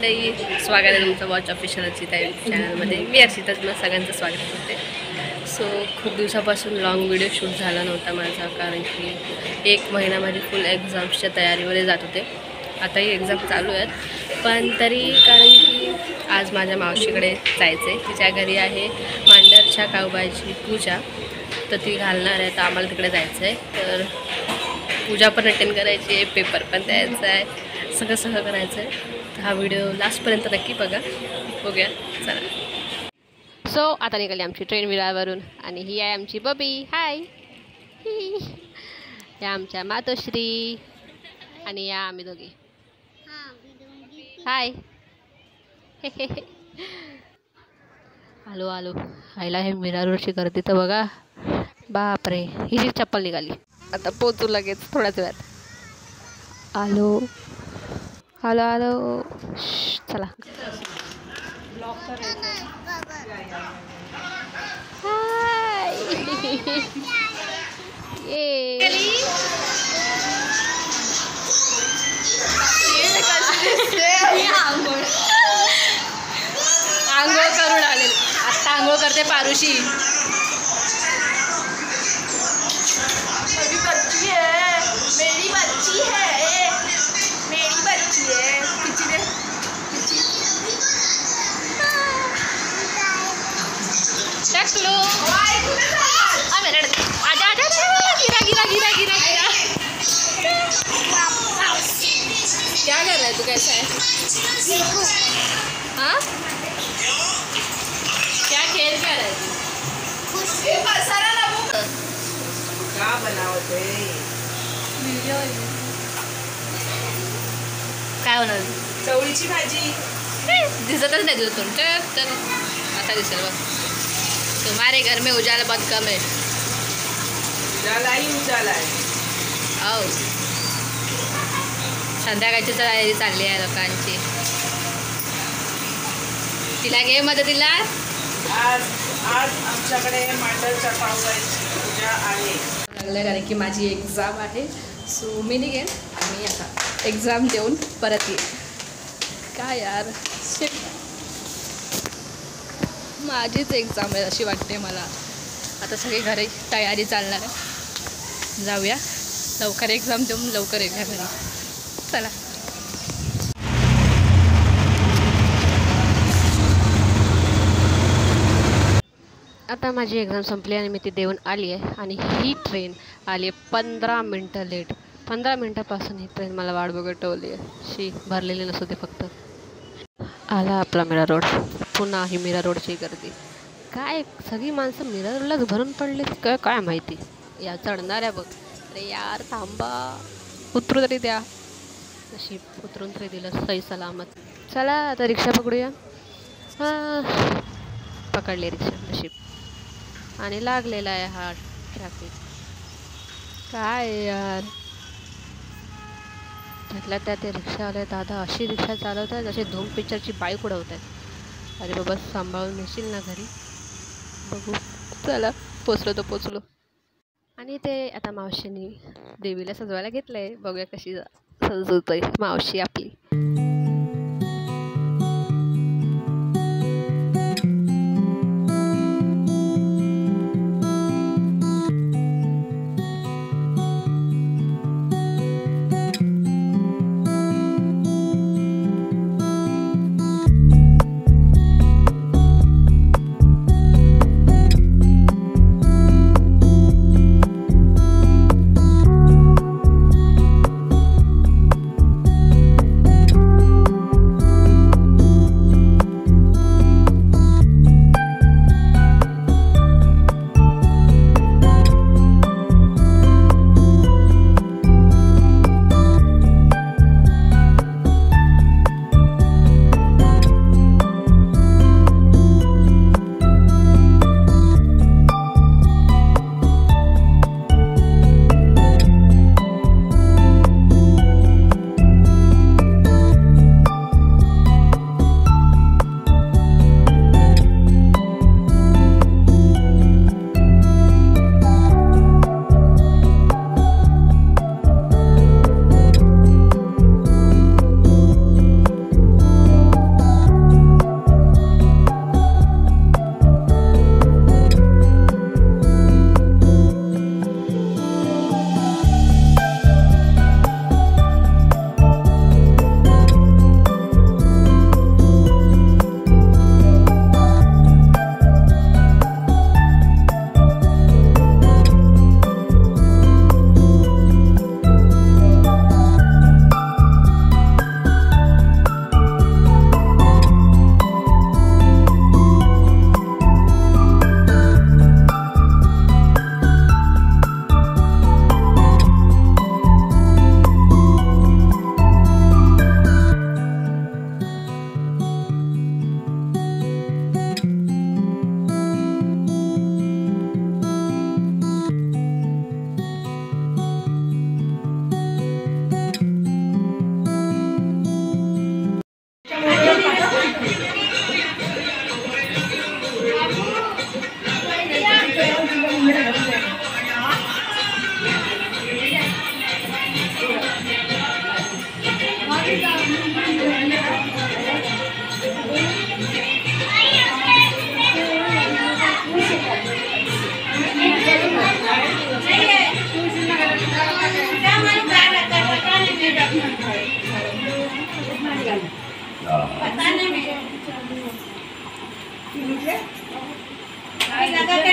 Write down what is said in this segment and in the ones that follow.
स्वागत आहे तुमचं वॉच ऑफिशियलची त्या चॅनलमध्ये. मी अर्षिता तुम्हाला सगळ्यांचं स्वागत करते. सो खूप दिवसापासून लॉंग व्हिडिओ शूट झाला नव्हता माझा, कारण की 1 महिना माझी फुल एक्झाम्सच्या तयारीमध्ये जात होते. आताही एक्झाम चालू आहेत, पण तरी कारण की आज माझ्या मावशीकडे जायचं आहे. तिच्या घरी आहे मांडरच्या काऊबाईची पूजा, तर ती घालणार आहे. तर आम्हाला तिकडे जायचं आहे. तर पूजा पण अटेंड करायची आहे, पेपर पण द्यायचा आहे, सगळं करायचं आहे. हा व्हिडिओ लास्टपर्यंत नक्की बघूया. चला. सो आता निघाली आमची ट्रेन विरारवरून, आणि ही आहे आमची बबी. हाय. या आमच्या मातोश्री, आणि या आम्ही दोघी. हाय. आलो आईला हे विरारवरची गर्दी तर बघा, बापरे. ही जी चप्पल निघाली, आता पोचू लगेच थोड्याच वेळात. आलो. चला. हाय. आंघोळ करून आले. आता आंघोळ करते पारुशी. मेरी बच्ची है. टकलू. आजा गिरा. क्या कर रहा है तू? कैसा है? हाँ, क्या खेल क्या रहा है तू? क्या बनावते? काय होणार? चवळीची भाजी. दिसतच नाही दिसत तर आता दिसेल बघ. तुम्हारे घर में उजाला बहुत कम है. उजाला है. हो, संध्याकाळची तयारी चालली आहे लोकांची. तिला घे मदतीला. आज आमच्याकडे मांडरच्या काऊबाईची पूजा आहे. लागलं कारण की माझी एक्झाम आहे. सो मी निघेन आणि आता एक्झाम देऊन परत येईल. काय यार, माझीच एक्झाम आहे अशी वाटते मला. आता सगळी घरी तयारी चालणार आहे. जाऊया लवकर, एक्झाम देऊन लवकर येऊया घरी. चला. आता माझी एक्झाम संपली आणि मी ती देऊन आली आहे. आणि ही ट्रेन आली आहे 15 मिनटं लेट. 15 मिनटापासून ही ट्रेन मला वाट बघत ठेवली आहे. शी भरलेली नसू दे फक्त. आला आपला मीरा रोड. पुन्हा ही मीरा रोडची गर्दी. काय सगळी माणसं मीरा रोडलाच भरून पडली काय माहिती. या चढणाऱ्या बघ. अरे यार थांबा, उतरू तरी द्या. नशीब उतरून तरी दिलं सही सलामत. चला आता रिक्षा पकडूया. हां, पकडली रिक्षा नशीब. आणि लागलेला आहे हा ट्रॅफिक. काय यार, त्यातल्या त्यात ते रिक्षावाले दादा अशी रिक्षा चालवत आहेत जशी धूम पिक्चरची बाईक उडवत आहेत. अरे बाबा, सांभाळून येशील ना घरी. बघू. चला, पोचलो. आणि ते आता मावशीने देवीला सजवायला घेतलं आहे. बघूया कशी सजवतोय मावशी आपली.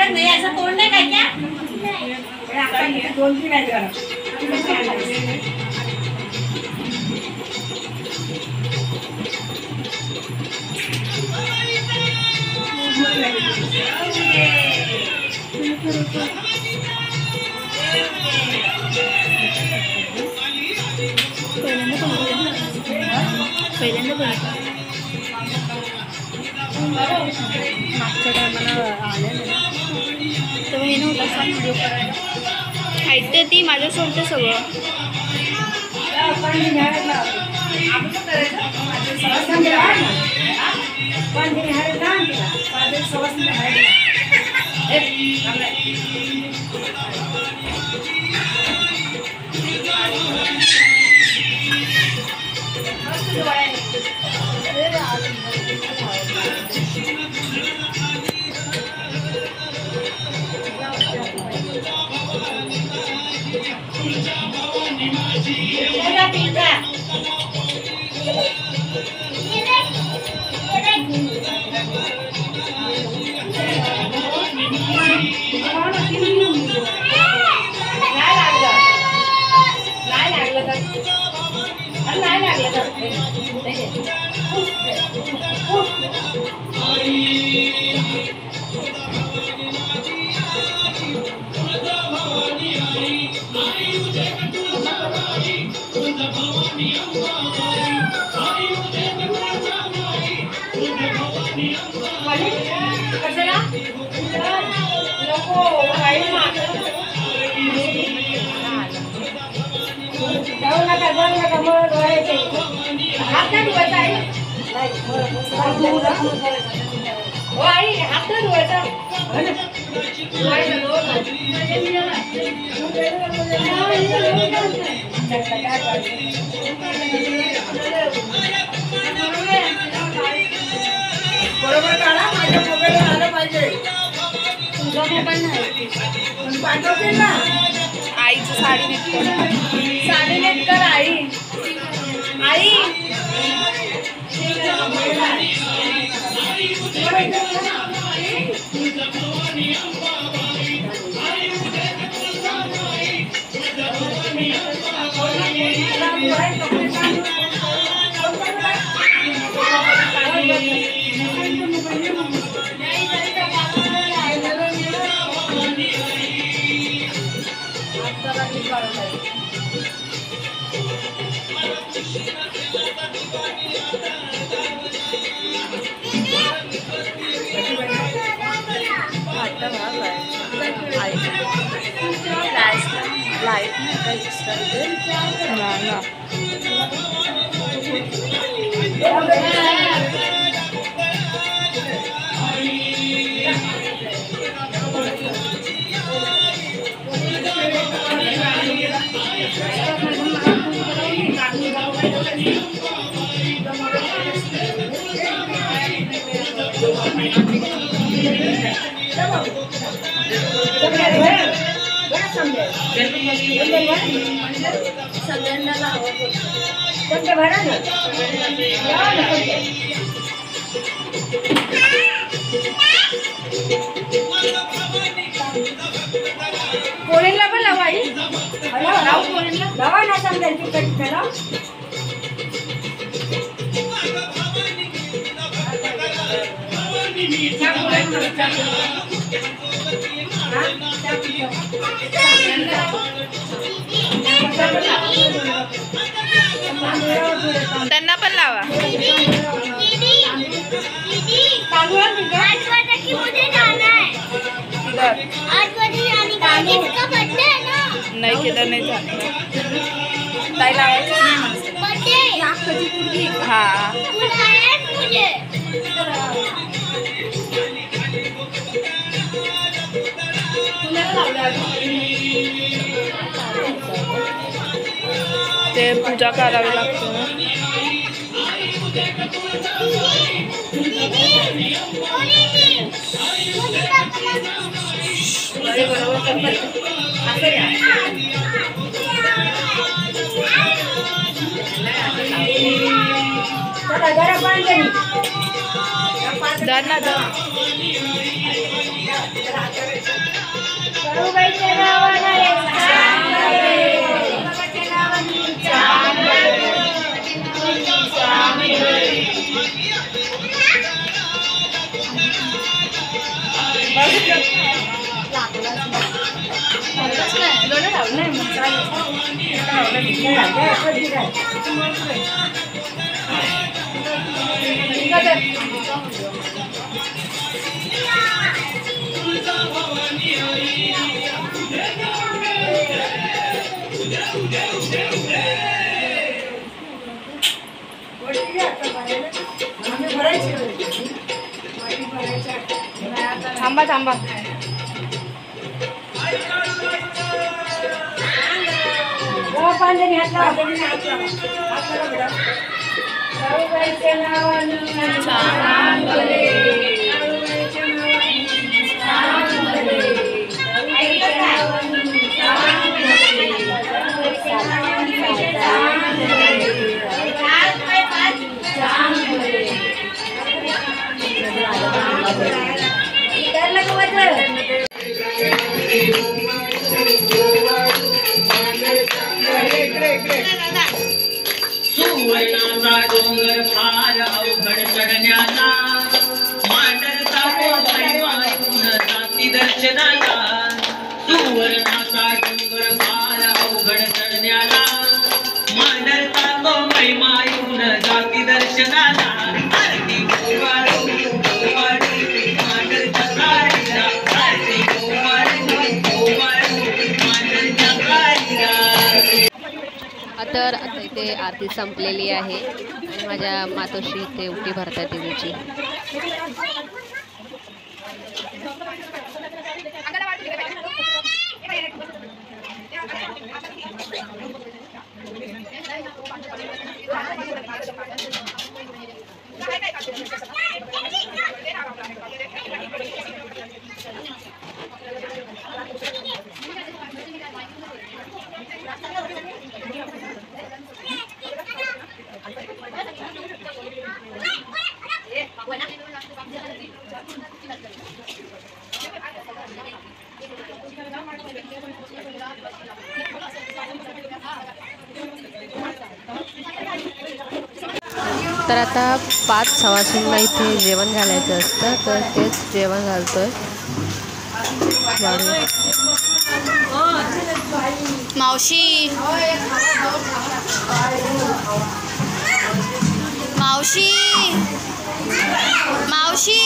नाही असं तोंड नाही काय क्या दोन तीन आहे पहिल्यांदा मागच्या टायमाला आले तेव्हा हे नव्हतं सांग व्हिडिओ करायला खायचं ती माझं सोडतं सगळं बरोबर काढा माझ्या मोबाईल आला पाहिजे तुझा मोबाईल नाही पाठवते ना आईची साडी नेट साडी नेट कर आई आई लाईट नाही सगळ्यांना कोणत्या भरा कोणीला पण लावा आई लावू कोणीला लावा ना समजायची कट करा त्यांना पण लावा नाही केलं नाही झालं ताई लावायचं नाही हा ते पूजा करावी लागते गौबाईच्या नावानं एक थांबा थांबा सुवर्णाचा डोंगर फार अवघड चढण्याला मांडरचा मायून जाती दर्शनाला सुवर्णाचा डोंगर फार अवघड चढण्याला मांडरचा मायून जाती दर्शनाला आरती गोवाळू गोवाळू मांडरच्या काळीला आरती गोवाळू गोवाळू मांडरच्या काळीला. तर आता इथे आरती संपलेली आहे आणि माझ्या मातोश्री इथे उटी भरतात देवीची. तर आता 5 सवासूंना इथे जेवण घालायचं असतं, तर तेच जेवण घालतोय. मावशी मावशी मावशी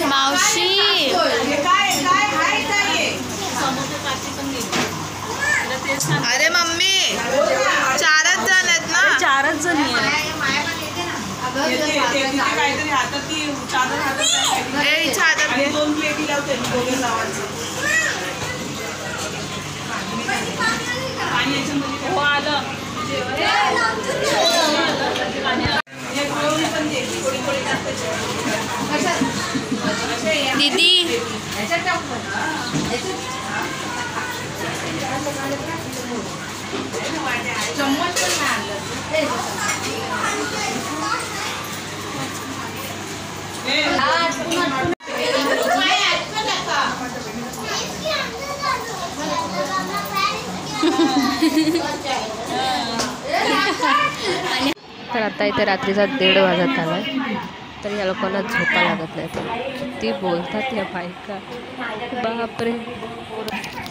मावशी अरे मम्मी 4च जण आहेत ना. 4च जणी आहेत. दीदी तर आता इथे रात्रीचा 1:30 वाजत आला आहे, तर या लोकांना झोपा लागत नाही. तर किती बोलतात या बायका, बापरे.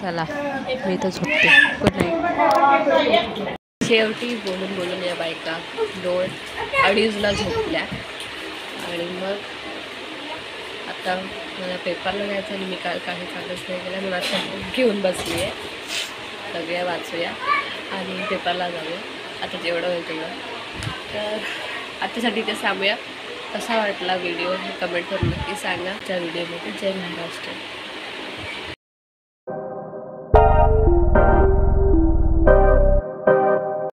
चला मी तर झोपते. Good night. शेवटी बोलून बोलून या बायका 2:30ला झोपल्या. आणि मग आता मला पेपरला जायचं आणि मी काल काही कागद नाही गेला म्हणून आता घेऊन बसली आहे. सगळ्या वाचूया आणि पेपरला जाऊया आता जेवढं होईल तेवढं. तर आतासाठी ते सांगूया कसा वाटला व्हिडिओ हे कमेंट करून नक्की सांगा. त्या व्हिडिओमध्ये जय महाराष्ट्र.